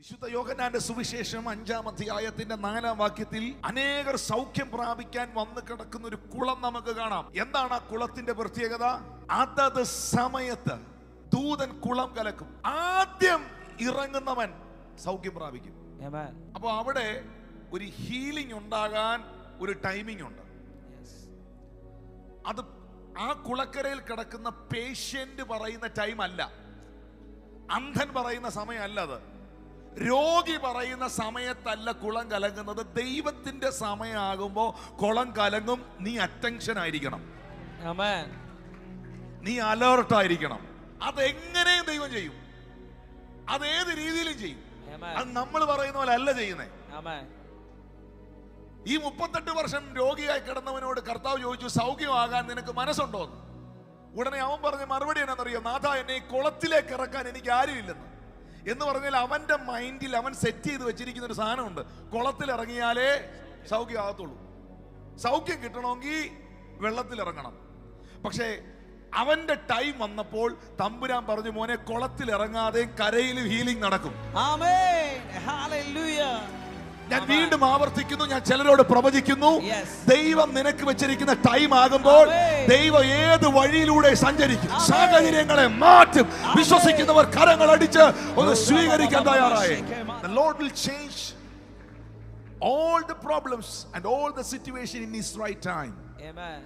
വിശുദ്ധ യോഹന്നാന്റെ സുവിശേഷം 5-ാം അധ്യായത്തിന്റെ 4-ാം വാക്യത്തിൽ അനേകർ സൗഖ്യം പ്രാപിക്കാൻ വന്ന് കിടക്കുന്ന ഒരു കുളം നമുക്ക് കാണാം. എന്താണ് ആ കുളത്തിന്റെ പ്രത്യേകത? അതത് സമയത്ത് ദൂതൻ കുളം കലക്കും. ആദ്യം ഇറങ്ങുന്നവൻ സൗഖ്യം പ്രാപിക്കും. അപ്പൊ അവിടെ ഒരു ഹീലിംഗ് ഉണ്ടാകാൻ ഒരു ടൈമിംഗ് ഉണ്ട്. അത് ആ കുളക്കരയിൽ കിടക്കുന്ന പേഷ്യന്റ് പറയുന്ന ടൈം അല്ല, അന്ധൻ പറയുന്ന സമയമല്ല, അത് രോഗി പറയുന്ന സമയത്തല്ല കുളം കലങ്ങുന്നത്. ദൈവത്തിന്റെ സമയമാകുമ്പോ കുളം കലങ്ങും. നീ അറ്റൻഷൻ ആയിരിക്കണം, നീ അലേർട്ട് ആയിരിക്കണം. അതെങ്ങനെയും ദൈവം ചെയ്യും, അതേത് രീതിയിലും ചെയ്യും. അത് നമ്മൾ പറയുന്ന പോലെ അല്ല ചെയ്യുന്നേ. ഈ 38 വർഷം രോഗിയായി കിടന്നവനോട് കർത്താവ് ചോദിച്ചു, സൗഖ്യമാകാൻ നിനക്ക് മനസ്സുണ്ടോന്ന്. ഉടനെ അവൻ പറഞ്ഞ മറുപടി എന്നാണെന്നറിയോ? നാഥ, എന്നെ ഈ കുളത്തിലേക്ക് ഇറക്കാൻ എനിക്ക് ആരുമില്ലെന്ന്. എന്ന് പറഞ്ഞാൽ അവന്റെ മൈൻഡിൽ അവൻ സെറ്റ് ചെയ്ത് വെച്ചിരിക്കുന്ന ഒരു സാധനമുണ്ട്. കുളത്തിൽ ഇറങ്ങിയാലേ സൗഖ്യം ആകത്തുള്ളൂ. സൗഖ്യം കിട്ടണമെങ്കിൽ വെള്ളത്തിൽ ഇറങ്ങണം. പക്ഷേ അവന്റെ ടൈം വന്നപ്പോൾ തമ്പുരാൻ പറഞ്ഞു, മോനെ, കുളത്തിൽ ഇറങ്ങാതെ കരയിൽ ഹീലിംഗ് നടക്കും. ഞാൻ വീണ്ടും ആവർത്തിക്കുന്നു, ഞാൻ ചിലരോട് പ്രവചിക്കുന്നു, ദൈവം നിനക്ക് വെച്ചിരിക്കുന്ന ടൈം ആകുമ്പോൾ ദൈവം ഏത് വഴിയിലൂടെ സഞ്ചരിക്കും, സാഹചര്യങ്ങളെ മാറ്റും. വിശ്വസിക്കുന്നവർ കരങ്ങൾ അടിച്ച് ഒന്ന് സ്വീകരിക്കാൻ തയ്യാറായി. The Lord will change all the problems and all the situation in His right time. Amen.